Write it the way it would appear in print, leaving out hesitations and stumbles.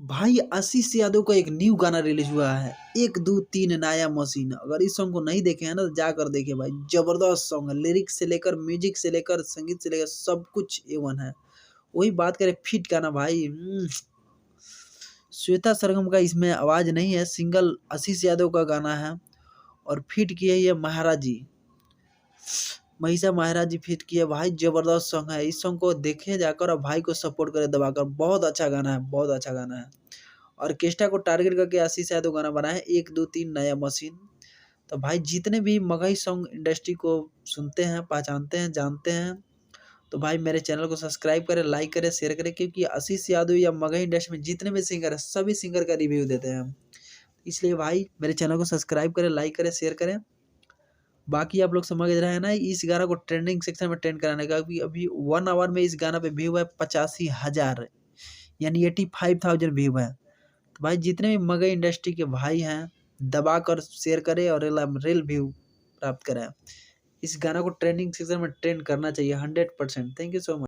भाई आशीष यादव का एक न्यू गाना रिलीज हुआ है, 1 2 3 नया मशीन। अगर इस सॉन्ग को नहीं देखे हैं ना तो जाकर देखे भाई, जबरदस्त सॉन्ग है। लिरिक्स से लेकर म्यूजिक से लेकर संगीत से लेकर सब कुछ A1 है। वही बात करें फिट का ना भाई, श्वेता सरगम का इसमें आवाज नहीं है, सिंगल आशीष यादव का गाना है। और फिट की है ये महाराज जी, महिषा महाराज जी फिट किए भाई, जबरदस्त सॉन्ग है। इस सॉन्ग को देखे जाकर और भाई को सपोर्ट करे दबाकर, बहुत अच्छा गाना है, बहुत अच्छा गाना है। ऑर्केस्ट्रा को टारगेट करके आशीष यादव गाना बना है 1 2 3 नया मशीन। तो भाई जितने भी मगही सॉन्ग इंडस्ट्री को सुनते हैं, पहचानते हैं, जानते हैं, तो भाई मेरे चैनल को सब्सक्राइब करें, लाइक करें, शेयर करें, क्योंकि आशीष यादव या मगही इंडस्ट्री में जितने भी सिंगर हैं सभी सिंगर का रिव्यू देते हैं हम। इसलिए भाई मेरे चैनल को सब्सक्राइब करें, लाइक करें, शेयर करें। बाकी आप लोग समझ रहे हैं ना, इस गाना को ट्रेंडिंग सेक्शन में ट्रेंड कराने का, क्योंकि अभी 1 आवर में इस गाना पे व्यू है 85,000, यानी 85,000 व्यू है। तो भाई जितने भी मगही इंडस्ट्री के भाई हैं दबा कर शेयर करें और रियल व्यू प्राप्त करें। इस गाना को ट्रेंडिंग सेक्शन में ट्रेंड करना चाहिए 100%। Thank you so much.